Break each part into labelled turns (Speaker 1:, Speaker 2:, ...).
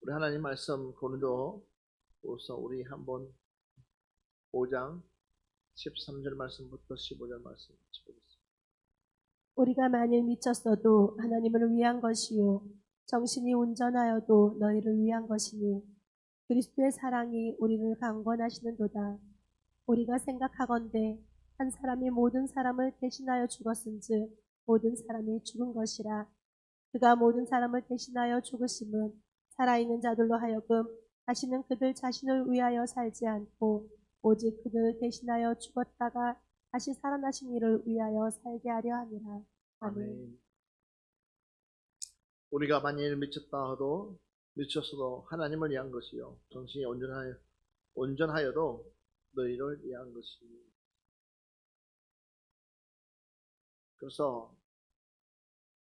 Speaker 1: 우리 하나님 말씀 고린도후서 우리 한번 5장 13절 말씀부터 15절 말씀 같이 보겠습니다.
Speaker 2: 우리가 만일 미쳤어도 하나님을 위한 것이요 정신이 온전하여도 너희를 위한 것이니 그리스도의 사랑이 우리를 강권하시는도다. 우리가 생각하건대 한 사람이 모든 사람을 대신하여 죽었은즉 모든 사람이 죽은 것이라. 그가 모든 사람을 대신하여 죽으심은 살아있는 자들로 하여금 다시는 그들 자신을 위하여 살지 않고 오직 그들을 대신하여 죽었다가 다시 살아나신 이를 위하여 살게 하려 함이라. 아멘.
Speaker 1: 아멘. 우리가 만일 미쳤어도 하나님을 위한 것이요 정신이 온전하여도 너희를 위한 것이니. 그래서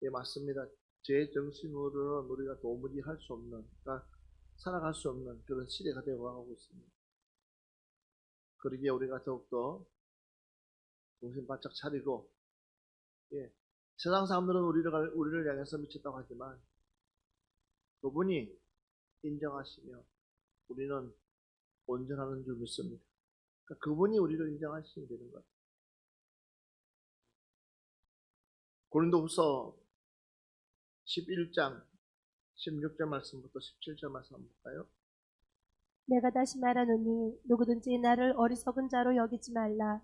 Speaker 1: 예, 맞습니다. 제 정신으로는 우리가 도무지 할 수 없는, 그러니까 살아갈 수 없는 그런 시대가 되어가고 있습니다. 그러기에 우리가 더욱더 정신 바짝 차리고, 예, 세상 사람들은 우리를 향해서 미쳤다고 하지만 그분이 인정하시며 우리는 온전하는 줄 믿습니다. 그러니까 그분이 우리를 인정하시면 되는 것 같아요. 고린도후서 11장 16절 말씀부터 17절 말씀 한번 볼까요?
Speaker 2: 내가 다시 말하노니 누구든지 나를 어리석은 자로 여기지 말라.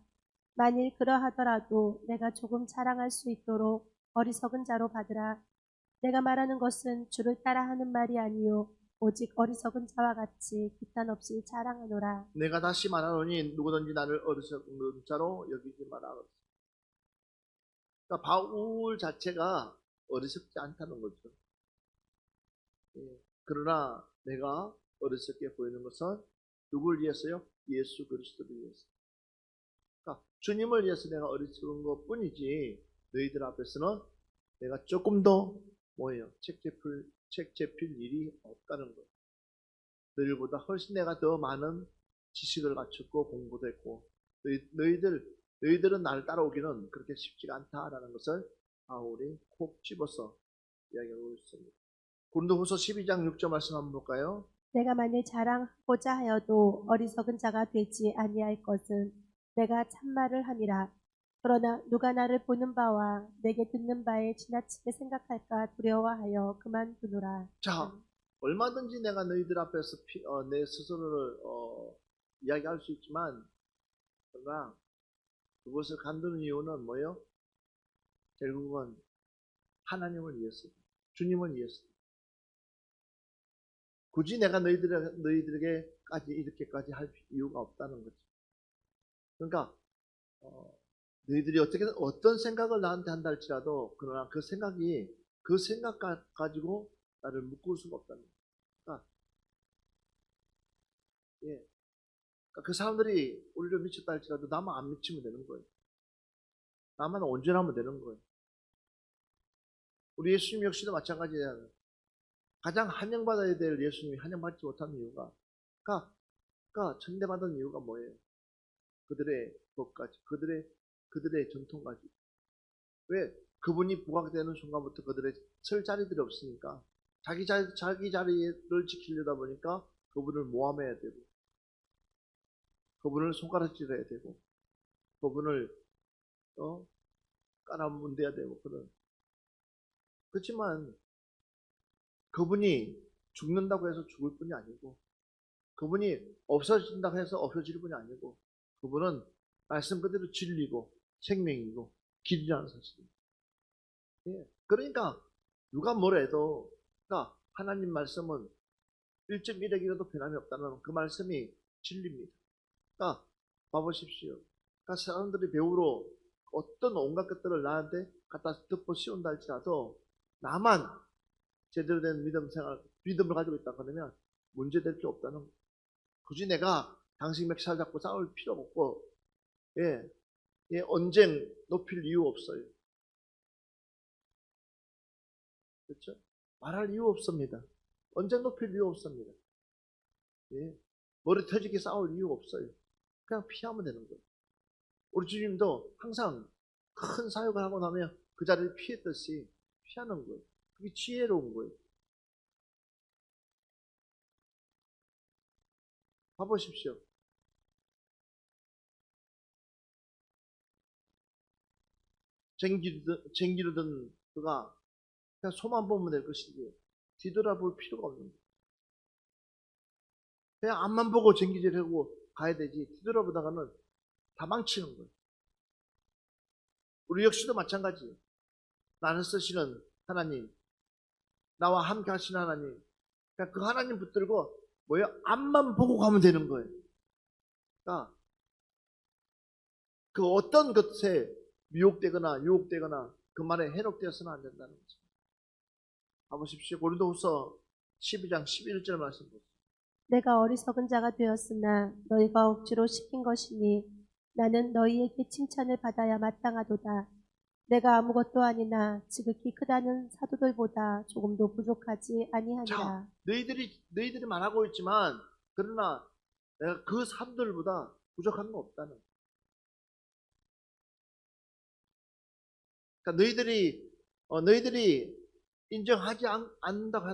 Speaker 2: 만일 그러하더라도 내가 조금 자랑할 수 있도록 어리석은 자로 받으라. 내가 말하는 것은 주를 따라 하는 말이 아니요 오직 어리석은 자와 같이 기탄 없이 자랑하노라.
Speaker 1: 내가 다시 말하노니 누구든지 나를 어리석은 자로 여기지 마라. 그러니까 바울 자체가 어리석지 않다는 거죠. 예. 그러나 내가 어리석게 보이는 것은 누굴 위해서요? 예수 그리스도를 위해서. 그러니까 주님을 위해서 내가 어리석은 것 뿐이지 너희들 앞에서는 내가 조금 더 뭐예요? 책 잡힐 일이 없다는 거예요. 너희들보다 훨씬 내가 더 많은 지식을 갖췄고 공부도 했고 너희들은 나를 따라오기는 그렇게 쉽지가 않다라는 것을 바울이 콕 집어서 이야기하고 있습니다. 고린도후서 12장 6절 말씀 한번 볼까요?
Speaker 2: 내가 만일 자랑하고자 하여도 어리석은 자가 되지 아니할 것은 내가 참말을 함이라. 그러나 누가 나를 보는 바와 내게 듣는 바에 지나치게 생각할까 두려워하여 그만두노라.
Speaker 1: 자, 얼마든지 내가 너희들 앞에서 내 스스로를 이야기할 수 있지만 그러나 그것을 간두는 이유는 뭐예요? 결국은 하나님을 위해서, 주님을 위해서. 굳이 내가 너희들에게까지 이렇게까지 할 이유가 없다는 거죠. 그러니까 너희들이 어떤 생각을 나한테 한다 할지라도 그러나 그 생각 가지고 나를 묶을 수가 없다는 거예요. 그러니까, 예. 그러니까 그 사람들이 우리를 미쳤다 할지라도 나만 안 미치면 되는 거예요. 나만 온전하면 되는 거예요. 우리 예수님 역시도 마찬가지예요. 가장 환영받아야 될 예수님이 환영받지 못하는 이유가 그러니까 천대받은 이유가 뭐예요? 그들의 법까지 그들의 전통까지. 왜? 그분이 부각되는 순간부터 그들의 설 자리들이 없으니까 자기 자리를 지키려다 보니까 그분을 모함해야 되고 그분을 손가락질해야 되고 그분을 깔아문대야 되고 그렇지만 그분이 죽는다고 해서 죽을 뿐이 아니고 그분이 없어진다고 해서 없어질 뿐이 아니고 그분은 말씀 그대로 진리고 생명이고 길이라는 사실입니다. 예. 그러니까 누가 뭐래도 그러니까 하나님 말씀은 1.1핵이라도 변함이 없다는 그 말씀이 진리입니다. 그러니까 봐보십시오. 그러니까 사람들이 배우러 어떤 온갖 것들을 나한테 갖다 덮어 씌운다 할지라도 나만 제대로 된 믿음을 가지고 있다 그러면 문제될 게 없다는 거예요. 굳이 내가 당신 멱살 잡고 싸울 필요 없고, 언쟁 높일 이유 없어요. 그렇죠? 말할 이유 없습니다. 언쟁 높일 이유 없습니다. 예. 머리 터지게 싸울 이유 없어요. 그냥 피하면 되는 거예요. 우리 주님도 항상 큰 사역을 하고 나면 그 자리를 피했듯이 피하는 거예요. 그게 지혜로운 거예요. 봐보십시오. 쟁기르던 그가 그냥 소만 보면 될 것이지 뒤돌아볼 필요가 없는 거예요. 그냥 앞만 보고 쟁기질하고 가야 되지 뒤돌아보다가는 다 망치는 거예요. 우리 역시도 마찬가지예요. 나는 쓰시는 하나님, 나와 함께 하시는 하나님, 그냥 그 하나님 붙들고 뭐예요? 앞만 보고 가면 되는 거예요. 그러니까 그 어떤 것에 미혹되거나 유혹되거나 그 말에 해롭되어서는 안 된다는 거죠. 가보십시오. 고린도후서 12장 11절 말씀 보세요.
Speaker 2: 내가 어리석은 자가 되었으나 너희가 억지로 시킨 것이니 나는 너희에게 칭찬을 받아야 마땅하도다. 내가 아무것도 아니나 지극히 크다는 사도들보다 조금도 부족하지 아니하니라.
Speaker 1: 자, 너희들이 말하고 있지만 그러나 내가 그 사람들보다 부족한 거 없다는 거예요. 그러니까 너희들이 인정하지 않는다고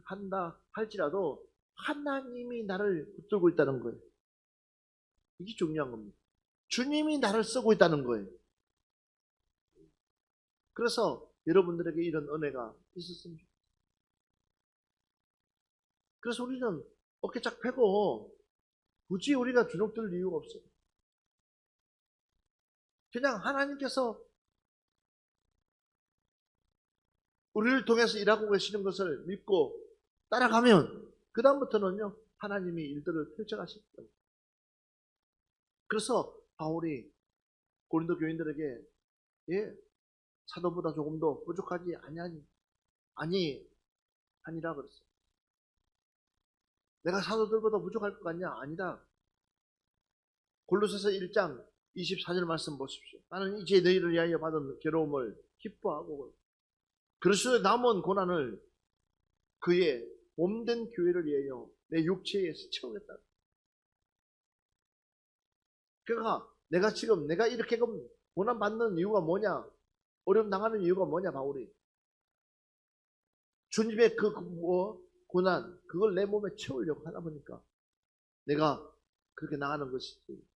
Speaker 1: 한다 할지라도 하나님이 나를 붙들고 있다는 거예요. 이게 중요한 겁니다. 주님이 나를 쓰고 있다는 거예요. 그래서 여러분들에게 이런 은혜가 있었으면 좋겠어요. 그래서 우리는 어깨 쫙 펴고 굳이 우리가 주눅들 이유가 없어요. 그냥 하나님께서 우리를 통해서 일하고 계시는 것을 믿고 따라가면 그 다음부터는요 하나님이 일들을 펼쳐가실 거예요. 그래서 바울이 고린도 교인들에게 사도보다 조금 더 부족하지 아니라 그랬어요. 내가 사도들보다 부족할 것 같냐? 아니다. 골로새서 1장 24절 말씀 보십시오. 나는 이제 너희를 위하여 받은 괴로움을 기뻐하고 그리스도의 남은 고난을 그의 몸된 교회를 위하여 내 육체에 채우겠다. 그러니까 내가 이렇게 고난 받는 이유가 뭐냐? 어려움 당하는 이유가 뭐냐? 바울이 주님의 고난 그걸 내 몸에 채우려고 하다 보니까 내가 그렇게 나가는 것이지.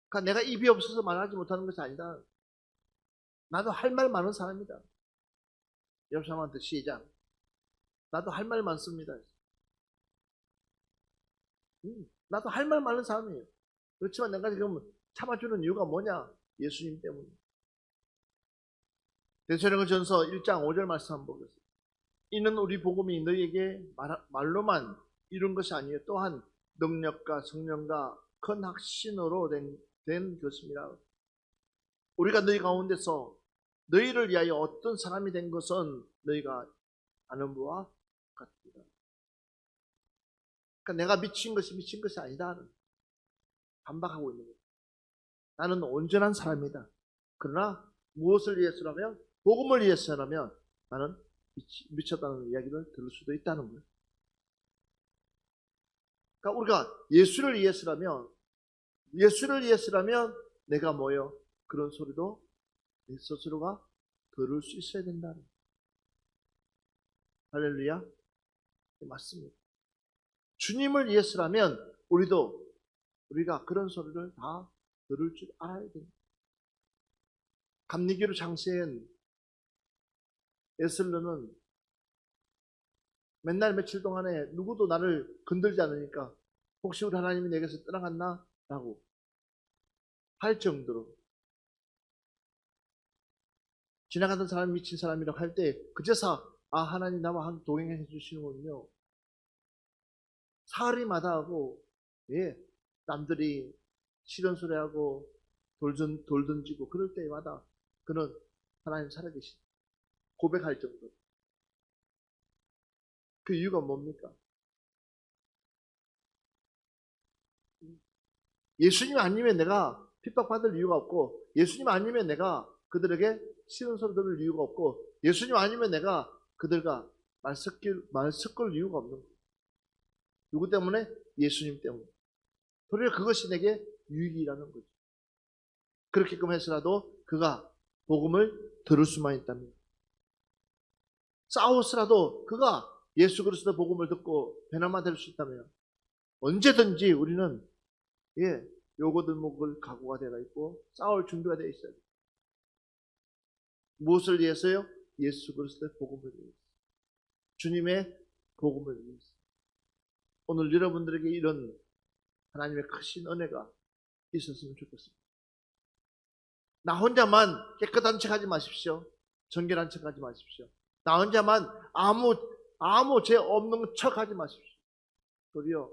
Speaker 1: 그러니까 내가 입이 없어서 말하지 못하는 것이 아니다. 나도 할 말 많은 사람이다. 옆 사람한테 시작. 나도 할 말 많습니다. 나도 할 말 많은 사람이에요. 그렇지만 내가 지금 참아주는 이유가 뭐냐? 예수님 때문에. 데살로니가전서 1장 5절 말씀 한번 보겠습니다. 이는 우리 복음이 너희에게 말로만 이룬 것이 아니에요. 또한 능력과 성령과 큰 확신으로 된 것입니다. 우리가 너희 가운데서 너희를 위하여 어떤 사람이 된 것은 너희가 아는 바와 같습니다. 그러니까 내가 미친 것이 아니다. 반박하고 있는 거예요. 나는 온전한 사람이다. 그러나 무엇을 위해서라면 복음을 위해서라면 나는 미쳤다는 이야기를 들을 수도 있다는 거예요. 그러니까 우리가 예수를 위해서라면 내가 뭐요? 그런 소리도 내 스스로가 들을 수 있어야 된다는 거예요. 할렐루야. 맞습니다. 주님을 위해서라면 우리가 그런 소리를 다 들을 줄 알아야 됩니다. 감리교로 장세한 에슬러는 맨날 며칠 동안에 누구도 나를 건들지 않으니까 혹시 우리 하나님이 내게서 떠나갔나? 라고 할 정도로 지나가던 사람이 미친 사람이라고 할 때 그제서 하나님 나와 함께 동행해 주시는군요. 사흘이 마다하고 남들이 시런 소리하고 돌 던지고 그럴 때마다 그는 하나님 살아계신 고백할 정도. 그 이유가 뭡니까? 예수님 아니면 내가 핍박받을 이유가 없고 예수님 아니면 내가 그들에게 싫은 소리 들을 이유가 없고 예수님 아니면 내가 그들과 말 섞을 이유가 없는 거예요. 누구 때문에? 예수님 때문에. 도리어 그것이 내게 유익이라는 거죠. 그렇게끔 해서라도 그가 복음을 들을 수만 있다면 싸웠으라도 그가 예수 그리스도 복음을 듣고 변화만 될 수 있다면 언제든지 우리는 요거들 목을 각오가 되어 있고 싸울 준비가 되어 있어요. 무엇을 위해서요? 예수 그리스도의 복음을 위해서. 주님의 복음을 위해서. 오늘 여러분들에게 이런 하나님의 크신 은혜가 있었으면 좋겠습니다. 나 혼자만 깨끗한 척하지 마십시오. 정결한 척하지 마십시오. 나 혼자만 아무 죄 없는 척하지 마십시오. 도리어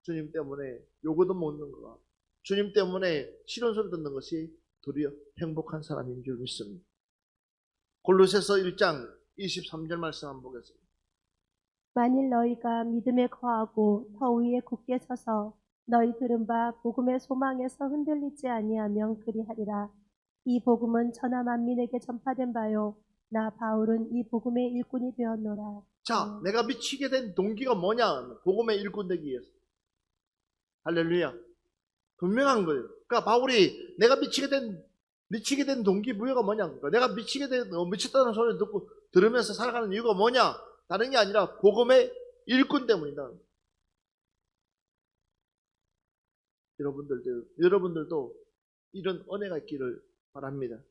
Speaker 1: 주님 때문에 요거도 먹는 거가, 주님 때문에 싫은 소리 듣는 것이 도리어 행복한 사람인 줄 믿습니다. 골로새서 1장 23절 말씀 한번 보겠습니다.
Speaker 2: 만일 너희가 믿음에 거하고 터 위에 굳게 서서 너희 들은 바 복음의 소망에서 흔들리지 아니하면 그리하리라. 이 복음은 천하 만민에게 전파된 바요 나 바울은 이 복음의 일꾼이 되었노라.
Speaker 1: 자, 내가 미치게 된 동기가 뭐냐? 복음의 일꾼 되기 위해서. 할렐루야. 분명한 거예요. 그러니까 바울이 내가 미치게 된 동기부여가 뭐냐? 그러니까 내가 미쳤다는 소리를 들으면서 살아가는 이유가 뭐냐? 다른 게 아니라 복음의 일꾼 때문이다. 여러분들도 이런 은혜가 있기를 바랍니다.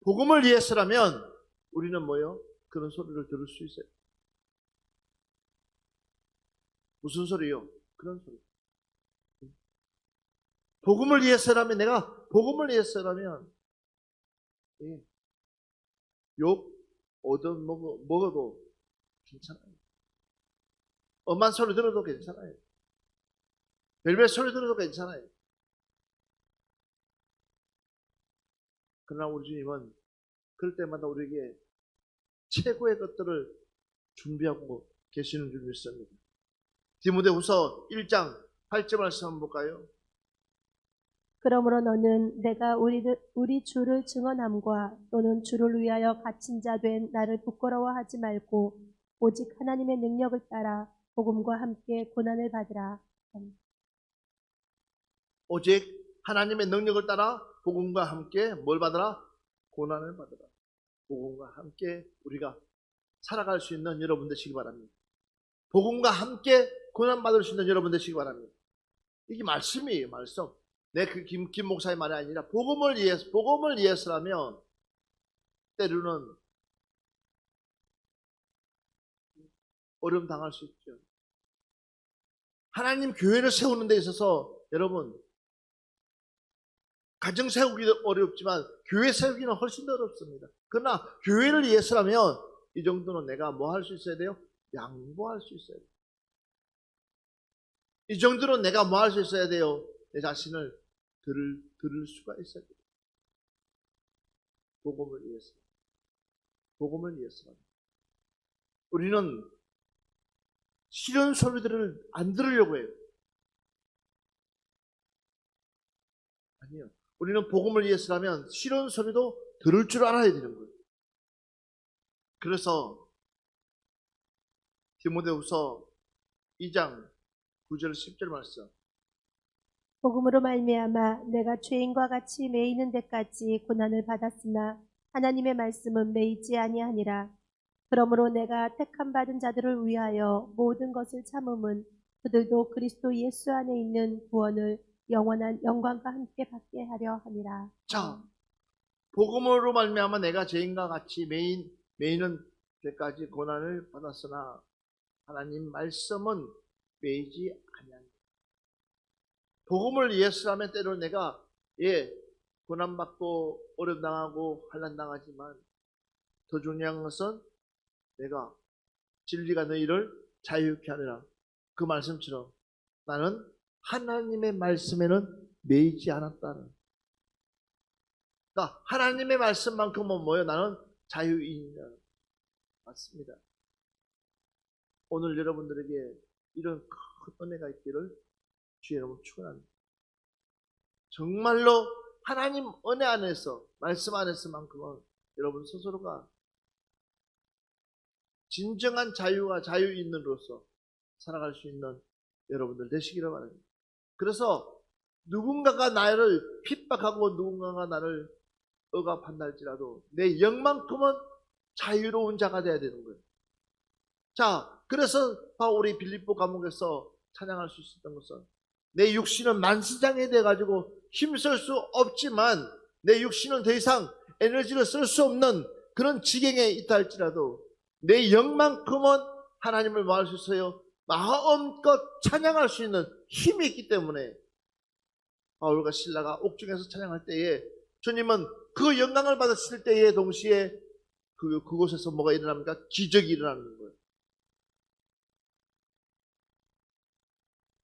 Speaker 1: 복음을 위해서라면 우리는 뭐요? 그런 소리를 들을 수 있어요. 무슨 소리요? 그런 소리. 복음을 위해서라면, 내가 복음을 위해서라면 욕 먹어도 괜찮아요. 엄한 소리 들어도 괜찮아요. 별별 소리 들어도 괜찮아요. 그러나 우리 주님은 그럴 때마다 우리에게 최고의 것들을 준비하고 계시는 줄 믿습니다. 디모데후서 1장 8절 말씀 한번 볼까요?
Speaker 2: 그러므로 너는 내가 우리 주를 증언함과 또는 주를 위하여 갇힌 자 된 나를 부끄러워하지 말고 오직 하나님의 능력을 따라 복음과 함께 고난을 받으라.
Speaker 1: 오직 하나님의 능력을 따라 복음과 함께 뭘 받으라? 고난을 받으라. 복음과 함께 우리가 살아갈 수 있는 여러분 되시기 바랍니다. 복음과 함께 고난 받을 수 있는 여러분 되시기 바랍니다. 이게 말씀이에요, 말씀. 김 목사의 말이 아니라 복음을 위해서라면 때로는 어려움 당할 수 있죠. 하나님 교회를 세우는 데 있어서 여러분 가정 세우기도 어렵지만 교회 세우기는 훨씬 더 어렵습니다. 그러나 교회를 위해서라면 이 정도는 내가 뭐 할 수 있어야 돼요? 양보할 수 있어야 돼요. 이 정도는 내가 뭐 할 수 있어야 돼요? 내 자신을 들을 수가 있어야 돼요. 복음을 위해서. 복음을 위해서. 우리는 싫은 소리들을 안 들으려고 해요. 아니요. 우리는 복음을 위해서라면 싫은 소리도 들을 줄 알아야 되는 거예요. 그래서 디모데후서 2장 9절 10절 말씀.
Speaker 2: 복음으로 말미암아 내가 죄인과 같이 매이는 데까지 고난을 받았으나 하나님의 말씀은 매이지 아니하니라. 그러므로 내가 택함 받은 자들을 위하여 모든 것을 참음은 그들도 그리스도 예수 안에 있는 구원을 영원한 영광과 함께 받게 하려 함이라.
Speaker 1: 자, 복음으로 말미암아 내가 죄인과 같이 매이는 데까지 고난을 받았으나 하나님 말씀은 매이지 아니하니라. 복음을 위해서라면 때로는 내가 고난받고 어려움 당하고 환난 당하지만 더 중요한 것은 내가 진리가 너희를 자유케 하리라. 그 말씀처럼 나는 하나님의 말씀에는 매이지 않았다는. 그러니까 하나님의 말씀만큼은 뭐예요? 나는 자유인이다. 맞습니다. 오늘 여러분들에게 이런 큰 은혜가 있기를 주의 이름으로 축원합니다. 정말로 하나님 은혜 안에서 말씀 안에서만큼은 여러분 스스로가 진정한 자유와 자유인으로서 살아갈 수 있는 여러분들 되시기를 바랍니다. 그래서 누군가가 나를 핍박하고 누군가가 나를 억압한다 할지라도 내 영만큼은 자유로운 자가 되어야 되는 거예요. 자, 그래서 바울이 빌립보 감옥에서 찬양할 수 있었던 것은 내 육신은 만신창이 돼가지고 힘쓸 수 없지만 내 육신은 더 이상 에너지를 쓸 수 없는 그런 지경에 있다 할지라도 내 영만큼은 하나님을 말할 수 있어요. 마음껏 찬양할 수 있는 힘이 있기 때문에 바울과 실라가 옥중에서 찬양할 때에 주님은 그 영광을 받았을 때에 동시에 그곳에서 뭐가 일어납니까? 기적이 일어나는 거예요.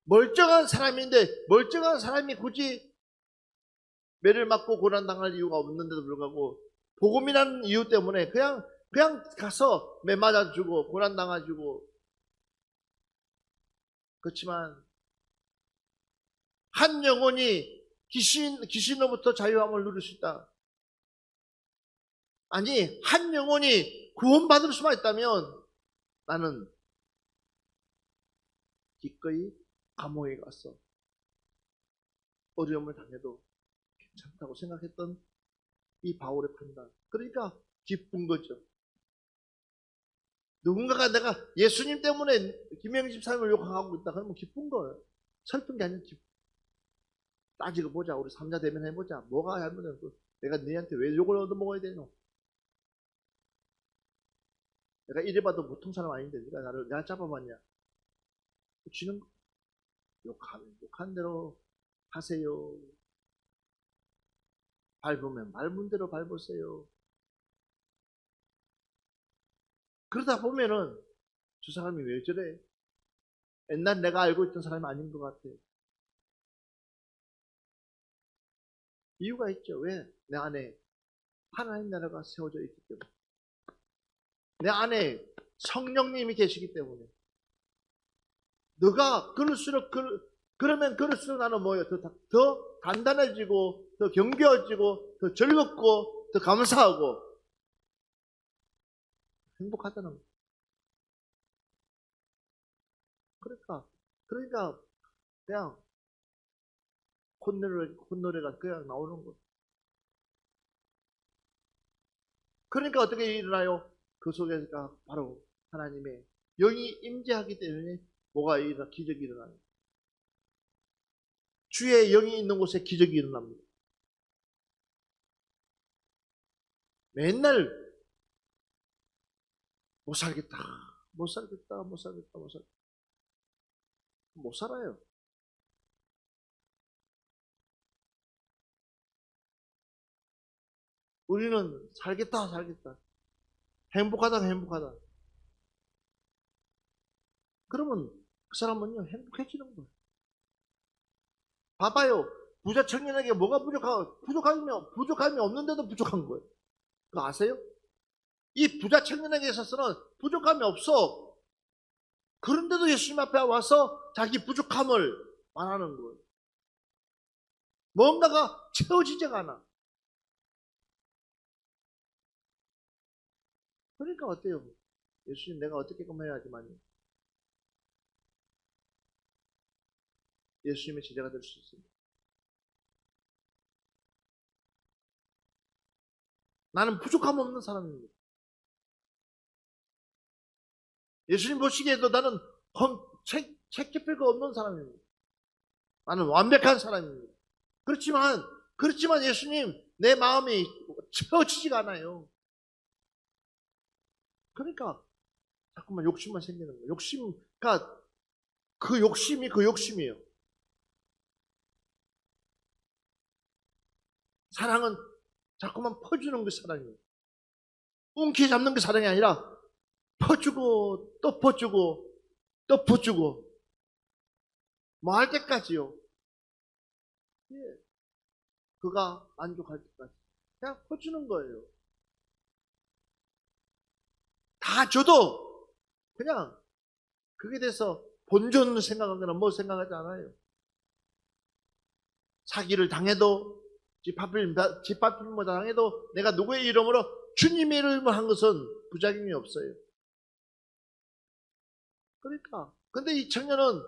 Speaker 1: 멀쩡한 사람인데 멀쩡한 사람이 굳이 매를 맞고 고난당할 이유가 없는데도 불구하고 복음이라는 이유 때문에 그냥 가서 매 맞아주고 고난당해주고 그렇지만 한 영혼이 귀신으로부터 자유함을 누릴 수 있다. 아니 한 영혼이 구원받을 수만 있다면 나는 기꺼이 감옥에 가서 어려움을 당해도 괜찮다고 생각했던 이 바울의 판단. 그러니까 기쁜 거죠. 누군가가 내가 예수님 때문에 김영희 집사님을 욕하고 있다 그러면 기쁜 거예요. 슬픈 게 아니라 기쁜. 따지고 보자. 우리 삼자 대면 해보자. 뭐가 잘못했어? 내가 너희한테 왜 욕을 얻어먹어야 되노? 내가 이래봐도 보통 사람 아닌데 내가 잡아봤냐? 쥐는 욕한 대로 하세요. 밟으면 밟은 대로 밟으세요. 그러다 보면은 저 사람이 왜 저래? 옛날 내가 알고 있던 사람이 아닌 것 같아. 이유가 있죠. 왜? 내 안에 하나님 나라가 세워져 있기 때문에. 내 안에 성령님이 계시기 때문에. 너가 그러면 그럴수록 나는 뭐예요? 더 단단해지고, 더 경배해지고, 더 즐겁고, 더 감사하고, 행복하다는 거예요. 그러니까, 그냥, 콧노래가 그냥 나오는 거예요. 그러니까 어떻게 일어나요? 그 속에가 바로 하나님의 영이 임재하기 때문에 기적이 일어나요. 주의 영이 있는 곳에 기적이 일어납니다. 맨날 못 살겠다. 못 살아요. 우리는 살겠다. 행복하다. 그러면 그 사람은요, 행복해지는 거예요. 봐봐요. 부자 청년에게 뭐가 부족함이 없는데도 부족한 거예요. 그거 아세요? 이 부자 청년에게 있어서는 부족함이 없어. 그런데도 예수님 앞에 와서 자기 부족함을 말하는 거예요. 뭔가가 채워지지가 않아. 그러니까 어때요? 예수님 내가 어떻게끔 해야지만요. 예수님의 제자가 될 수 있습니다. 나는 부족함 없는 사람입니다. 예수님 보시기에도 나는 책잡힐 거 없는 사람입니다. 나는 완벽한 사람입니다. 그렇지만 예수님, 내 마음이 채워지지가 않아요. 그러니까 자꾸만 욕심만 생기는 거예요. 그러니까 그 욕심이에요. 사랑은 자꾸만 퍼주는 게 사랑이에요. 웅키 잡는 게 사랑이 아니라 퍼주고 또 퍼주고 또 퍼주고 뭐 할 때까지요. 예. 그가 만족할 때까지 그냥 퍼주는 거예요. 다 줘도 그냥 그게 돼서 본전을 생각하거나 뭐 생각하지 않아요. 사기를 당해도 뒷받침을 당해도 내가 누구의 이름으로 주님의 이름을 한 것은 부작용이 없어요. 그러니까 근데 이 청년은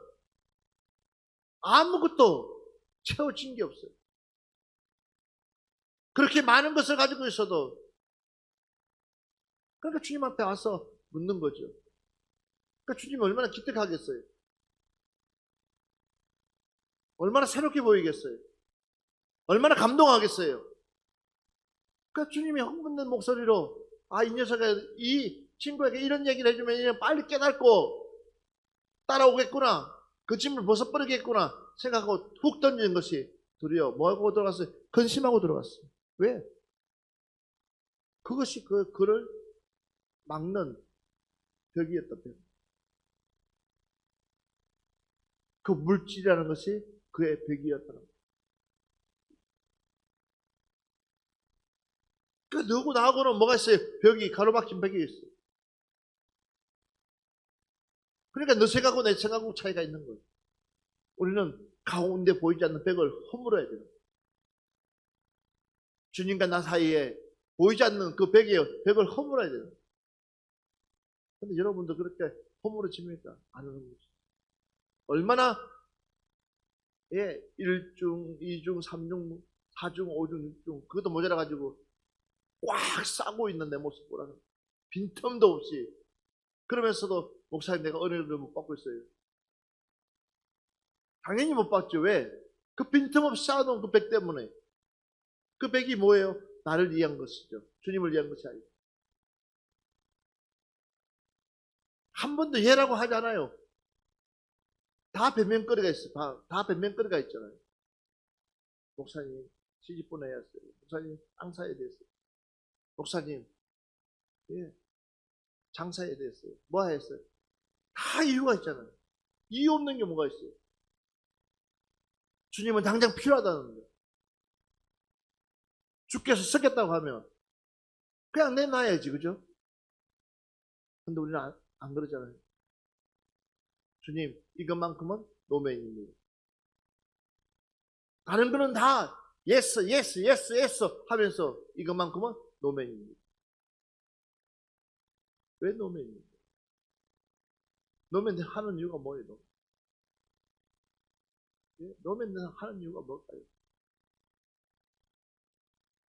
Speaker 1: 아무것도 채워진 게 없어요. 그렇게 많은 것을 가지고 있어도 그러니까 주님 앞에 와서 묻는 거죠. 그러니까 주님이 얼마나 기특하겠어요. 얼마나 새롭게 보이겠어요. 얼마나 감동하겠어요. 그러니까 주님이 흥분된 목소리로 이 녀석이 이 친구에게 이런 얘기를 해주면 이제 빨리 깨닫고 따라오겠구나. 그 짐을 벗어버리겠구나 생각하고 훅 던지는 것이 드디어 뭐하고 들어갔어요? 근심하고 들어갔어요. 왜? 그것이 그를 막는 벽이었던 벽. 그 물질이라는 것이 그의 벽이었다는 거예요. 그 누구 나하고는 뭐가 있어요? 벽이 가로막힌 벽이 있어요. 그러니까 너 생각하고 내 생각하고 차이가 있는 거예요. 우리는 가운데 보이지 않는 벽을 허물어야 돼요. 주님과 나 사이에 보이지 않는 그 벽을 허물어야 돼요. 근데 여러분도 그렇게 허물어집니까? 안 하는 거죠. 얼마나 1중, 2중, 3중, 4중, 5중, 6중 그것도 모자라가지고 꽉 싸고 있는 내 모습 보라는 빈틈도 없이 그러면서도 목사님 내가 은혜를 못 받고 있어요. 당연히 못 받죠. 왜? 그 빈틈없이 쌓아놓은 그 백 때문에. 그 백이 뭐예요? 나를 위한 것이죠. 주님을 위한 것이 아니고. 한 번도 예라고 하지 않아요. 다 변명거리가 있어요. 다 변명거리가 있잖아요. 목사님 시집 보내야 했어요. 목사님 땅 사야 됐어요. 목사님 장사해야 됐어요. 뭐 했어요? 다 이유가 있잖아요. 이유 없는 게 뭐가 있어요? 주님은 당장 필요하다는 거예요. 주께서 쓰겠다고 하면 그냥 내놔야지, 그죠? 근데 우리는 안 그러잖아요. 주님, 이것만큼은 노맨입니다. 다른 거는 다 예스, 예스, 예스, 예스 하면서 이것만큼은 노맨입니다. 왜 노맨입니까? 노맨 하는 이유가 뭐예요? 노맨 하는 이유가 뭘까요?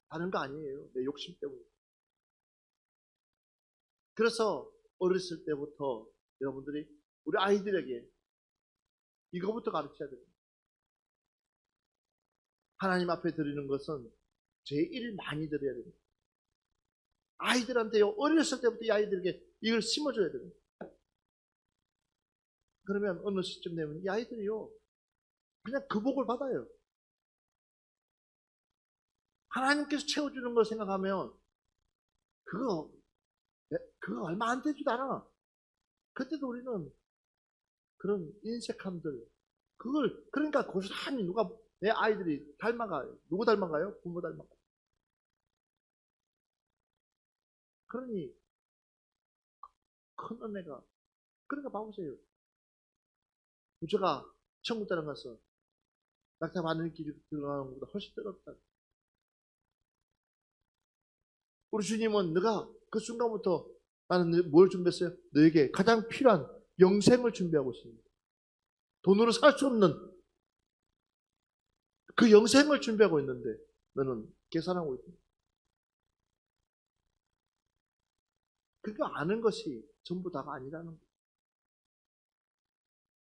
Speaker 1: 다른 거 아니에요. 내 욕심 때문에. 그래서 어렸을 때부터 여러분들이 우리 아이들에게 이거부터 가르쳐야 됩니다. 하나님 앞에 드리는 것은 제일 많이 드려야 됩니다. 아이들한테요, 어렸을 때부터 이 아이들에게 이걸 심어줘야 됩니다. 그러면 어느 시점 되면 이 아이들이요, 그냥 그 복을 받아요. 하나님께서 채워주는 걸 생각하면 그거 얼마 안 되지도 않아. 그때도 우리는 그런 인색함들, 그러니까 고스란히 내 아이들이 닮아가요. 누구 닮아가요? 부모 닮아가요. 그러니, 큰 은혜가. 그러니까 봐보세요. 부처가 천국 따라가서 낙타 받는 길이 들어가는 것보다 훨씬 뜨겁다. 우리 주님은 너가 그 순간부터 나는 뭘 준비했어요? 너에게 가장 필요한 영생을 준비하고 있습니다. 돈으로 살 수 없는 그 영생을 준비하고 있는데 너는 계산하고 있다. 그거 아는 것이 전부 다가 아니라는 거예요.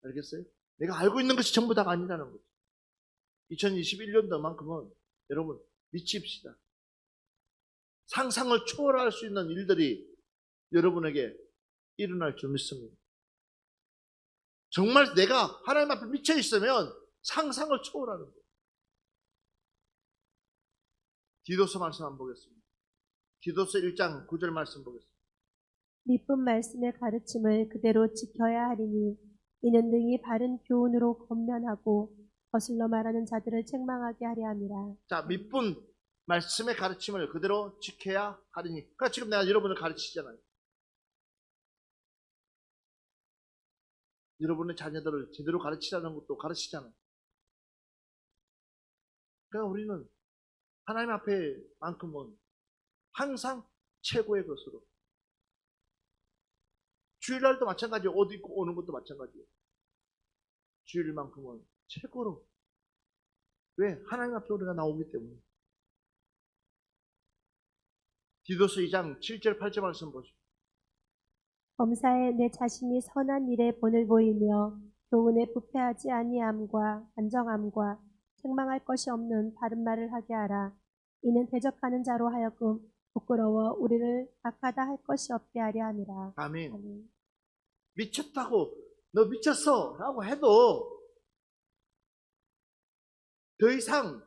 Speaker 1: 알겠어요? 내가 알고 있는 것이 전부 다가 아니라는 거죠. 2021년도만큼은 여러분 미칩시다. 상상을 초월할 수 있는 일들이 여러분에게 일어날 줄 믿습니다. 정말 내가 하나님 앞에 미쳐 있으면 상상을 초월하는 거예요. 디도서 말씀 한번 보겠습니다. 디도서 1장 9절 말씀 보겠습니다.
Speaker 2: 미쁜 말씀의 가르침을 그대로 지켜야 하리니 이는 능히 바른 교훈으로 권면하고 거슬러 말하는 자들을 책망하게 하려 함이라.
Speaker 1: 자, 미쁜 말씀의 가르침을 그대로 지켜야 하리니. 그러니까 지금 내가 여러분을 가르치잖아요. 여러분의 자녀들을 제대로 가르치라는 것도 가르치잖아요. 그러니까 우리는 하나님 앞에만큼은 항상 최고의 것으로. 주일날도 마찬가지예요. 옷 입고 오는 것도 마찬가지예요. 주일만큼은 최고로. 왜? 하나님 앞에 우리가 나오기 때문에. 디도서 2장 7절 8절 말씀 보시죠.
Speaker 2: 범사에 내 자신이 선한 일에 본을 보이며 교훈에 부패하지 아니함과 안정함과 책망할 것이 없는 바른 말을 하게 하라. 이는 대적하는 자로 하여금 부끄러워 우리를 악하다 할 것이 없게 하려 함이라.
Speaker 1: 아멘.
Speaker 2: 아멘.
Speaker 1: 미쳤다고, 너 미쳤어 라고 해도 더 이상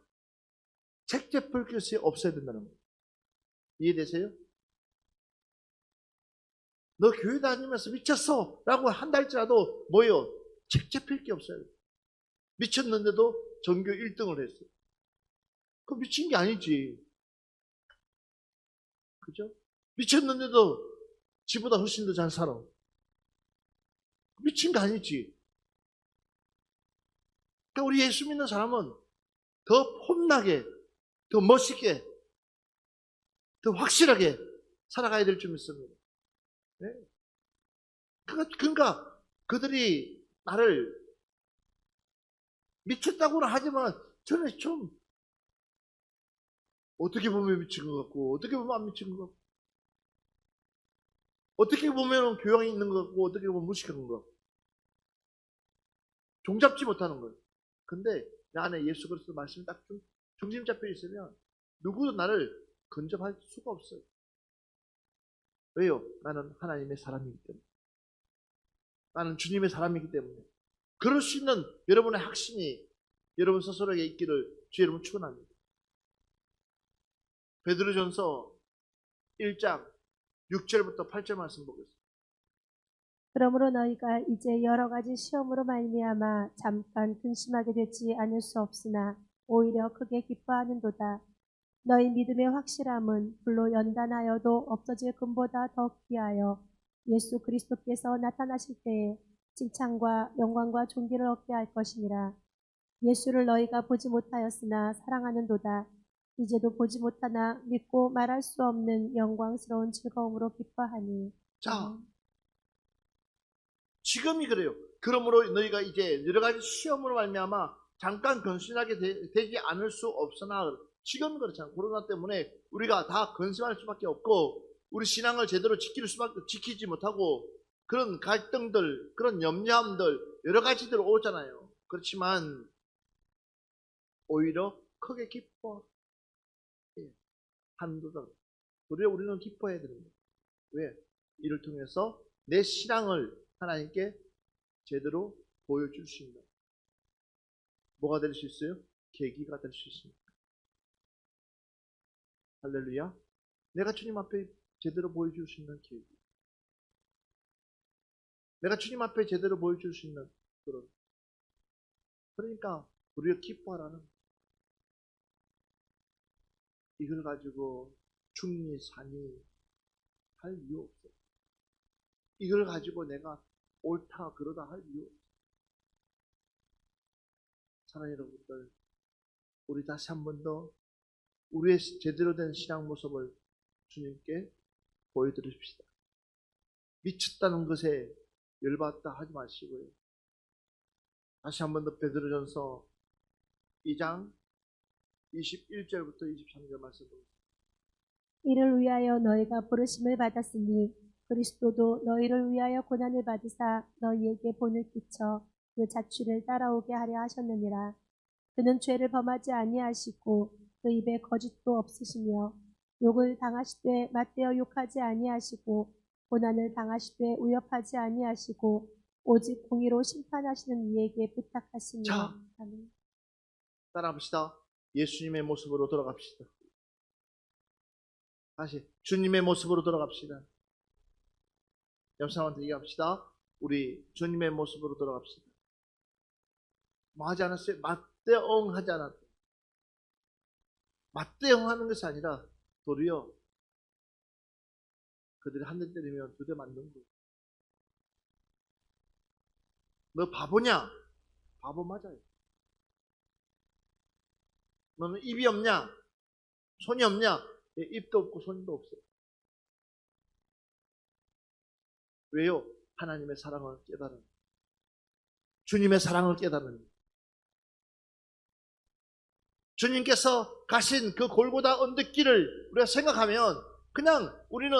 Speaker 1: 책잡을 것이 없어야 된다는 거예요. 이해되세요? 너 교회 다니면서 미쳤어 라고 한다 할지라도 뭐요? 책잡힐 게 없어요. 미쳤는데도 전교 1등을 했어요. 그거 미친 게 아니지. 그죠? 미쳤는데도 지보다 훨씬 더 잘 살아. 미친 거 아니지. 그러니까 우리 예수 믿는 사람은 더 폼나게, 더 멋있게, 더 확실하게 살아가야 될 줄 믿습니다. 네? 그러니까 그들이 나를 미쳤다고는 하지만 저는 좀 어떻게 보면 미친 것 같고 어떻게 보면 안 미친 것 같고 어떻게 보면 교양이 있는 것 같고 어떻게 보면 무식한 것 같고 종잡지 못하는 거예요. 근데 내 안에 예수 그리스도 말씀이 딱 중심 잡혀 있으면 누구도 나를 근접할 수가 없어요. 왜요? 나는 하나님의 사람이기 때문에. 나는 주님의 사람이기 때문에. 그럴 수 있는 여러분의 확신이 여러분 스스로에게 있기를 주의 이름으로 축원합니다. 베드로전서 1장 6절부터 8절 말씀 보겠습니다.
Speaker 2: 그러므로 너희가 이제 여러 가지 시험으로 말미암아 잠깐 근심하게 되지 않을 수 없으나 오히려 크게 기뻐하는도다. 너희 믿음의 확실함은 불로 연단하여도 없어질 금보다 더 귀하여 예수 그리스도께서 나타나실 때에 칭찬과 영광과 존귀를 얻게 할 것이니라. 예수를 너희가 보지 못하였으나 사랑하는도다. 이제도 보지 못하나 믿고 말할 수 없는 영광스러운 즐거움으로 기뻐하니.
Speaker 1: 자, 지금이 그래요. 그러므로 너희가 이제 여러 가지 시험으로 말미암아 잠깐 근심하게 되지 않을 수 없으나 지금 그렇잖아요. 코로나 때문에 우리가 다 근심할 수밖에 없고 우리 신앙을 제대로 지키지 못하고 그런 갈등들, 그런 염려함들 여러 가지들 오잖아요. 그렇지만 오히려 크게 기뻐 한도다. 오히려 우리는 기뻐해야 됩니다. 왜? 이를 통해서 내 신앙을 하나님께 제대로 보여줄 수 있는 뭐가 될 수 있어요? 계기가 될 수 있습니다. 할렐루야. 내가 주님 앞에 제대로 보여줄 수 있는 계기. 내가 주님 앞에 제대로 보여줄 수 있는 그런. 그러니까 우리가 기뻐하라는 이걸 가지고 중리 산이 할 이유 없어요. 이걸 가지고 내가 옳다 그러다 할 이유 없어요. 사랑하는 여러분들, 우리 다시 한 번 더 우리의 제대로 된 신앙 모습을 주님께 보여드립시다. 미쳤다는 것에 열받다 하지 마시고요. 다시 한 번 더 베드로전서 2장 21절부터 23절 말씀 보겠습니다.
Speaker 2: 이를 위하여 너희가 부르심을 받았으니 그리스도도 너희를 위하여 고난을 받으사 너희에게 본을 끼쳐 그 자취를 따라오게 하려 하셨느니라. 그는 죄를 범하지 아니하시고 그 입에 거짓도 없으시며 욕을 당하시되 맞대어 욕하지 아니하시고 고난을 당하시되 위협하지 아니하시고 오직 공의로 심판하시는 이에게 부탁하시며.
Speaker 1: 자.
Speaker 2: 아멘.
Speaker 1: 따라합시다. 예수님의 모습으로 돌아갑시다. 다시 주님의 모습으로 돌아갑시다. 옆 사람한테 얘기합시다. 우리 주님의 모습으로 돌아갑시다. 뭐 하지 않았어요? 맞대응하지 않았다. 맞대응하는 것이 아니라 도리어 그들이 한 대 때리면 두 대 맞는 거예요. 너 바보냐? 바보 맞아요. 너는 입이 없냐? 손이 없냐? 예, 입도 없고 손도 없어요. 왜요? 하나님의 사랑을 깨달은, 주님의 사랑을 깨달은, 주님께서 가신 그 골고다 언덕길을 우리가 생각하면 그냥 우리는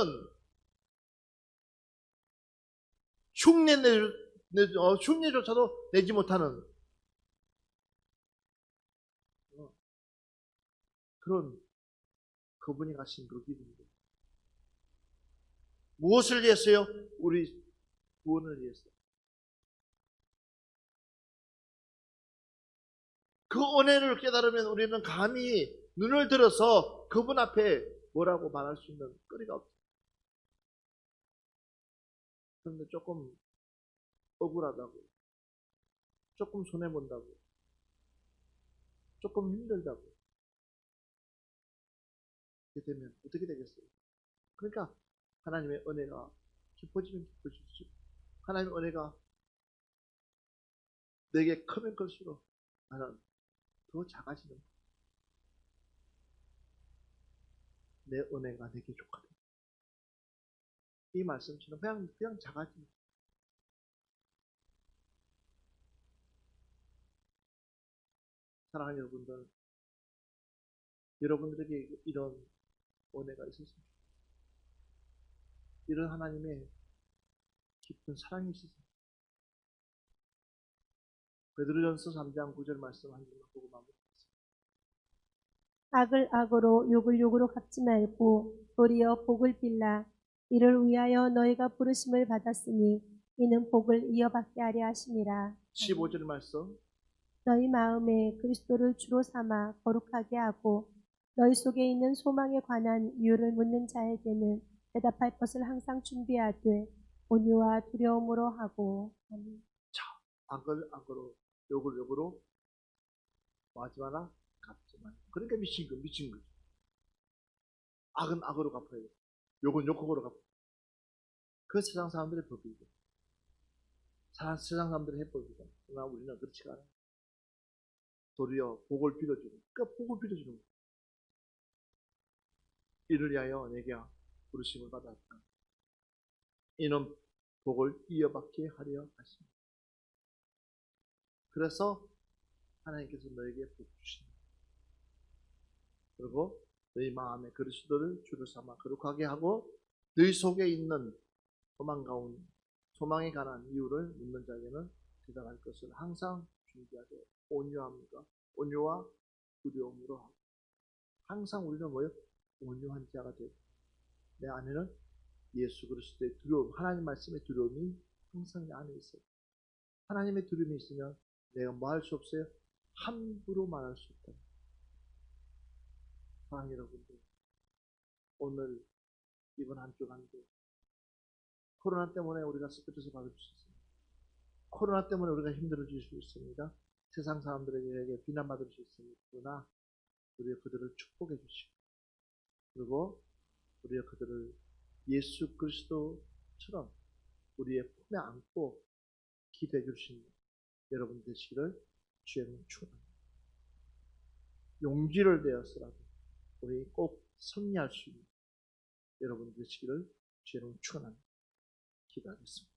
Speaker 1: 흉내조차도 내지 못하는 그런 그분이 가신 그 길인데 무엇을 위해서요? 우리 구원을 위해서. 그 은혜를 깨달으면 우리는 감히 눈을 들어서 그분 앞에 뭐라고 말할 수 있는 거리가 없어요. 그런데 조금 억울하다고, 조금 손해본다고, 조금 힘들다고 이렇게 되면 어떻게 되겠어요? 그러니까 하나님의 은혜가 깊어지면 깊어질수록, 하나님의 은혜가 내게 크면 클수록 나는 더 작아지는 거예요. 내 은혜가 내게 족하다. 이 말씀처럼 그냥 작아지는 거예요. 사랑하는 여러분들, 여러분들에게 이런 은혜가 있었으면 좋겠어요. 이런 하나님의 깊은 사랑이 있었어요. 베드로전서 3장 9절 말씀 한 줄만 보고 마무리하겠습니다.
Speaker 2: 악을 악으로 욕을 욕으로 갚지 말고 도리어 복을 빌라. 이를 위하여 너희가 부르심을 받았으니 이는 복을 이어받게 하려 하심이라.
Speaker 1: 15절 말씀.
Speaker 2: 너희 마음에 그리스도를 주로 삼아 거룩하게 하고 너희 속에 있는 소망에 관한 이유를 묻는 자에게는 대답할 것을 항상 준비하되 온유와 두려움으로 하고. 아멘.
Speaker 1: 악을 악으로 욕을 욕으로 하지 마라, 갚지 마라. 그러니까 미친 거죠. 악은 악으로 갚아야 돼. 욕은 욕으로 갚아야 돼. 그 세상 사람들의 법이죠. 세상 사람들의 해법이죠. 그러나 우리는 그렇지 않아요. 도리어 복을 빌어주는, 그러니까 복을 빌어주는 거예요. 이를 위하여 내게 부르심을 받았다. 이는 복을 이어받게 하려 하십니다. 그래서 하나님께서 너에게 복 주십니다. 그리고 너희 마음에 그리스도를 주로 삼아 거룩하게 하고 너희 속에 있는 소망에 관한 이유를 묻는 자에게는 대답할 것을 항상 준비하되 온유와 두려움으로 하고. 항상 우리는 뭐예요? 온유한 자가 되고 내 안에는 예수 그리스도의 두려움, 하나님 말씀의 두려움이 항상 내 안에 있어요. 하나님의 두려움이 있으면 내가 뭐 할 수 없어요? 함부로 말할 수 없다. 사랑하는 여러분들, 오늘 이번 한 주간도 코로나 때문에 우리가 스트레스 받을 수 있습니다. 코로나 때문에 우리가 힘들어질 수 있습니다. 세상 사람들에게 비난받을 수 있습니다. 그러나 우리가 그들을 축복해 주시고 그리고 우리가 그들을 예수 그리스도처럼 우리의 품에 안고 기대해 줄 수 있는 여러분 되시기를 주의 이름으로 축원합니다. 용기를 내어서라도 우리 꼭 승리할 수 있는 여러분 되시기를 주의 이름으로 축원합니다. 기도하겠습니다.